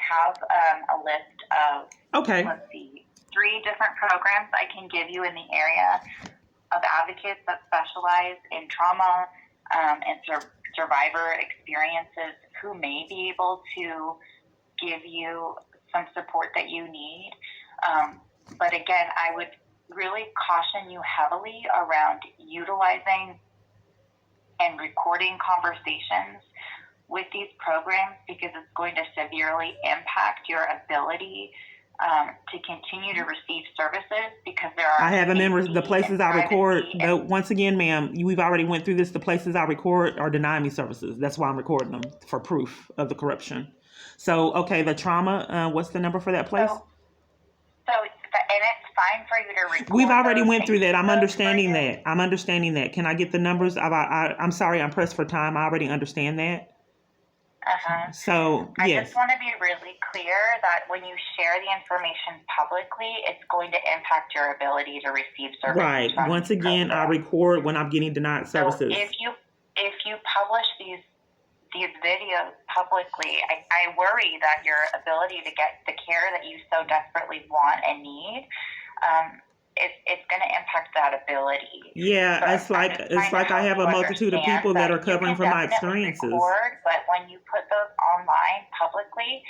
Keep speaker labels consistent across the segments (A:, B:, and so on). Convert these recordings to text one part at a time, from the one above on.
A: have a list of,
B: Okay.
A: let's see, 3 different programs I can give you in the area of advocates that specialize in trauma and survivor experiences who may be able to give you some support that you need. But again, I would really caution you heavily around utilizing and recording conversations with these programs, because it's going to severely impact your ability to continue to receive services, because there are...
B: I have them in the places I record. But once again, ma'am, we've already went through this. The places I record are denying me services. That's why I'm recording them, for proof of the corruption. So, okay, the trauma, what's the number for that place?
A: And it's fine for you to record.
B: We've already went through that. I'm understanding that. Can I get the numbers? I'm sorry, I'm pressed for time. I already understand that. So, yes.
A: I just want to be really clear that when you share the information publicly, it's going to impact your ability to receive services.
B: Right. Once again, I record when I'm getting denied services.
A: So if you publish these videos publicly, I worry that your ability to get the care that you so desperately want and need, it's going to impact that ability.
B: Yeah, so it's like I have a multitude of people that are covering for my experiences.
A: But when you put those online publicly,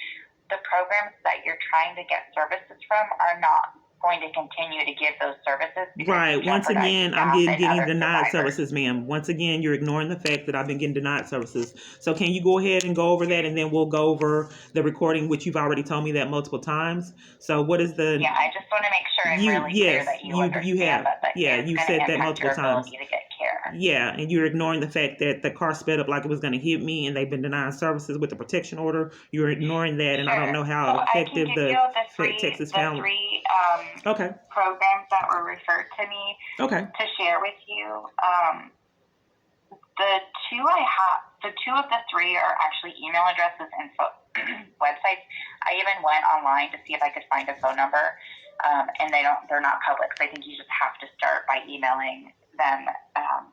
A: the programs that you're trying to get services from are not going to continue to give those services.
B: Right. Once again, I'm getting denied services, ma'am. Once again, you're ignoring the fact that I've been getting denied services. So can you go ahead and go over that, and then we'll go over the recording, which you've already told me that multiple times. So what is the...
A: Yeah, I just want to make sure I'm really clear that you understand that
B: you said that multiple times.
A: To get care.
B: Yeah, and you're ignoring the fact that the car sped up like it was going to hit me, and they've been denying services with the protection order. You're ignoring that, and I don't know how effective the Texas found.
A: Programs that were referred to me to share with you. The two of the 3 are actually email addresses and websites. I even went online to see if I could find a phone number, and they're not public. So I think you just have to start by emailing them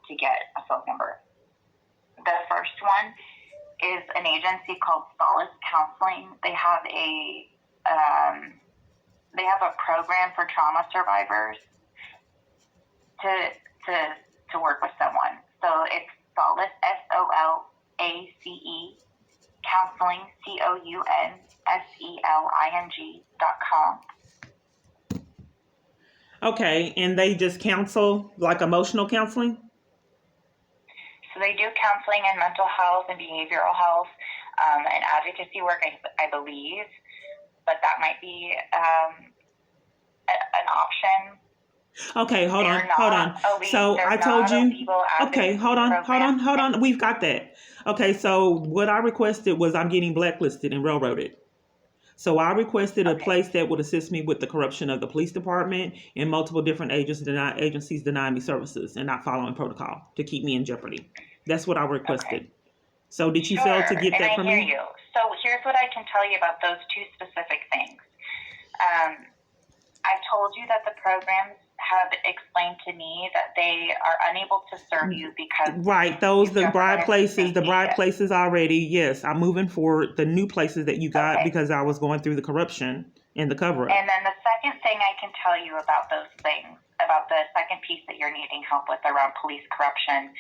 A: to get a phone number. The first one is an agency called Counseling. They have a program for trauma survivors to work with someone. So it's Solace, SOLACE, Counseling, COUNSELING.com.
B: Okay, and they just counsel, like emotional counseling?
A: So they do counseling and mental health and behavioral health and advocacy work, I believe. But that might be an option.
B: Okay, hold on. So I told you. Okay, hold on. We've got that. Okay, so what I requested was I'm getting blacklisted and railroaded. So I requested a place that would assist me with the corruption of the police department, and multiple different agencies denying me services and not following protocol to keep me in jeopardy. That's what I requested. Okay. So did you fail to get that from me?
A: I hear you. So here's what I can tell you about those 2 specific things. I told you that the programs have explained to me that they are unable to serve you because...
B: Right, the bride places already, yes. I'm moving forward the new places that you got because I was going through the corruption and the cover-up.
A: And then the second thing I can tell you about those things, about the second piece that you're needing help with around police corruption,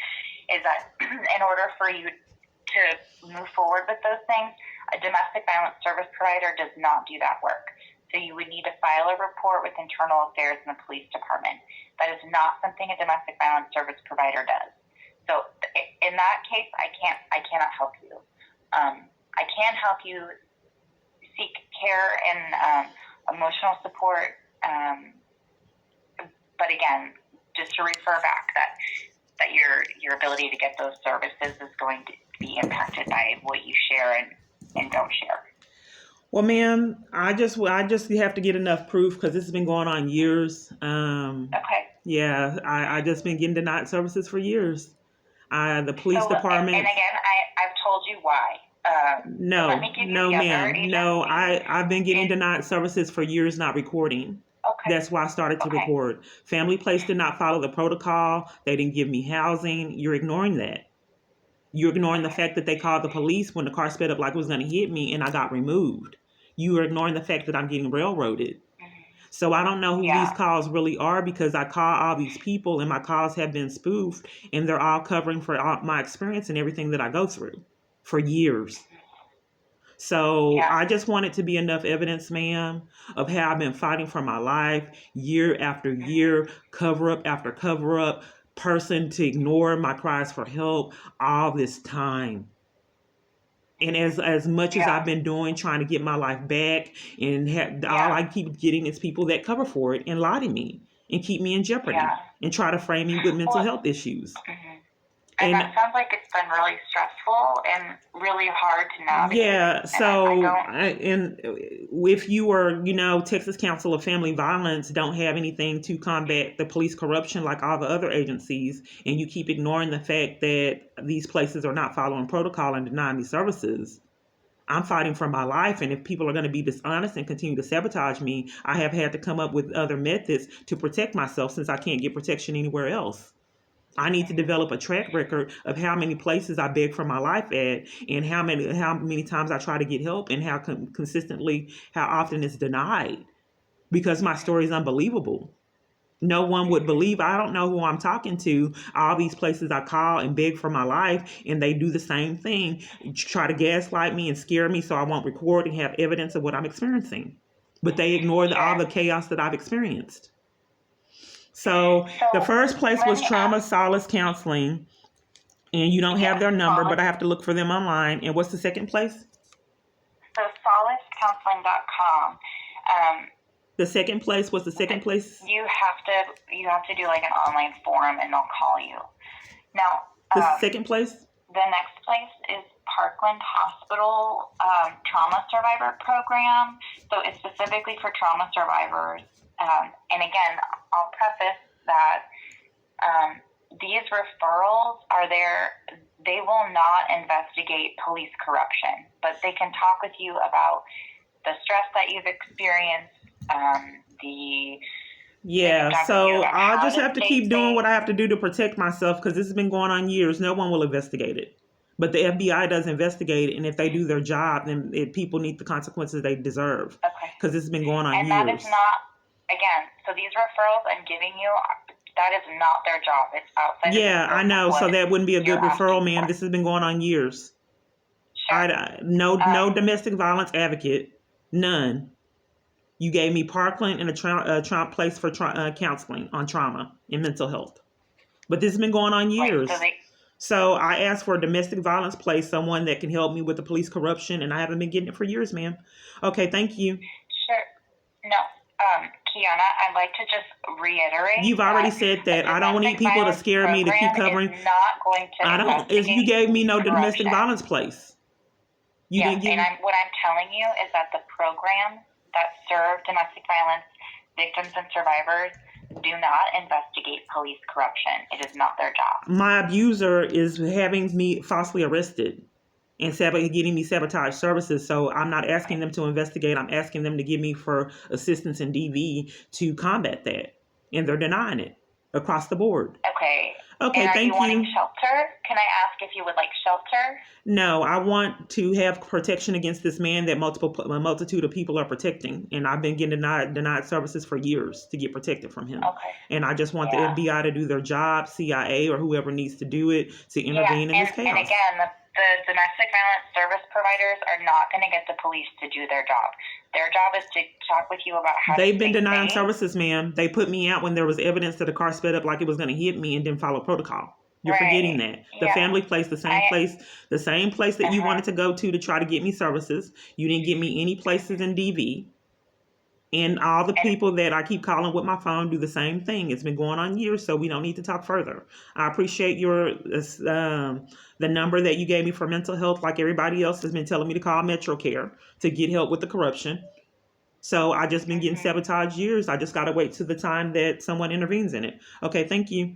A: is that in order for you to move forward with those things, a domestic violence service provider does not do that work. So you would need to file a report with Internal Affairs in the police department. That is not something a domestic violence service provider does. So in that case, I cannot help you. I can help you seek care and emotional support. But again, just to refer back that your ability to get those services is going to be impacted by what you share and don't share.
B: Well, ma'am, I just have to get enough proof because this has been going on years. Yeah, I just been getting denied services for years. The police department.
A: And again, I've told you why.
B: No, ma'am. No, I've been getting denied services for years, not recording. Okay. That's why I started to record. Family Place did not follow the protocol. They didn't give me housing. You're ignoring that. You're ignoring the fact that they called the police when the car sped up like it was going to hit me and I got removed. You are ignoring the fact that I'm getting railroaded. So I don't know who these calls really are, because I call all these people and my calls have been spoofed, and they're all covering for all my experience and everything that I go through for years. So I just want it to be enough evidence, ma'am, of how I've been fighting for my life year after year, cover up after cover up, person to ignore my cries for help all this time. And as much as I've been doing, trying to get my life back, and all I keep getting is people that cover for it and lie to me and keep me in jeopardy and try to frame me with mental health issues.
A: And that sounds like it's been really stressful and really hard to navigate.
B: Yeah, so and if you are, Texas Counsel of Family Violence don't have anything to combat the police corruption like all the other agencies, and you keep ignoring the fact that these places are not following protocol and denying these services, I'm fighting for my life. And if people are going to be dishonest and continue to sabotage me, I have had to come up with other methods to protect myself, since I can't get protection anywhere else. I need to develop a track record of how many places I beg for my life at, and how many times I try to get help, and how consistently, how often it's denied, because my story is unbelievable. No one would believe. I don't know who I'm talking to. All these places I call and beg for my life, and they do the same thing, try to gaslight me and scare me so I won't record and have evidence of what I'm experiencing. But they ignore all the chaos that I've experienced. So the first place was Trauma Solace Counseling, and you don't have their number, but I have to look for them online. And what's the second place?
A: So solacecounseling.com.
B: The second place, what's the second place?
A: You have to do like an online forum, and they'll call you. Now,
B: the second place?
A: The next place is Parkland Hospital Trauma Survivor Program. So it's specifically for trauma survivors. And again, I'll preface that these referrals are there. They will not investigate police corruption, but they can talk with you about the stress that you've experienced.
B: So I'll just have to keep doing what I have to do to protect myself, because this has been going on years. No one will investigate it. But the FBI does investigate it, and if they do their job, then people need the consequences they deserve. Okay. Because this has been going on years.
A: And that is not, again, so these referrals I'm giving you, that is not their job. It's outside.
B: Yeah, I know. So that wouldn't be a good referral, ma'am. This has been going on years. Sure. No domestic violence advocate. None. You gave me Parkland and a place for counseling on trauma and mental health. But this has been going on years. So I asked for a domestic violence place, someone that can help me with the police corruption, and I haven't been getting it for years, ma'am. Okay, thank you.
A: Sure. No, Kiana, I'd like to just reiterate.
B: You've already said that. I don't need people to scare me to keep covering.
A: Not going to
B: if you gave me no domestic violence place.
A: What I'm telling you is that the program that serve domestic violence victims and survivors do not investigate police corruption. It is not their job.
B: My abuser is having me falsely arrested and getting me sabotage services. So I'm not asking them to investigate. I'm asking them to give me for assistance in DV to combat that. And they're denying it across the board.
A: Okay, thank you. Wanting shelter? Can I ask if you would like shelter?
B: No, I want to have protection against this man that a multitude of people are protecting. And I've been getting denied services for years to get protected from him. Okay. And I just want the FBI to do their job, CIA or whoever needs to do it, to intervene in this chaos.
A: And again, the domestic violence service providers are not going to get the police to do their job. Their job is to talk with you about how
B: they've been denying services, ma'am. They put me out when there was evidence that a car sped up like it was going to hit me and didn't follow protocol. You're forgetting that. The family place, the same place that you wanted to go to try to get me services. You didn't get me any places in DV. And all the people that I keep calling with my phone do the same thing. It's been going on years, so we don't need to talk further. I appreciate the number that you gave me for mental health, like everybody else has been telling me to call MetroCare to get help with the corruption. So I just been getting sabotaged years. I just got to wait to the time that someone intervenes in it. Okay, thank you.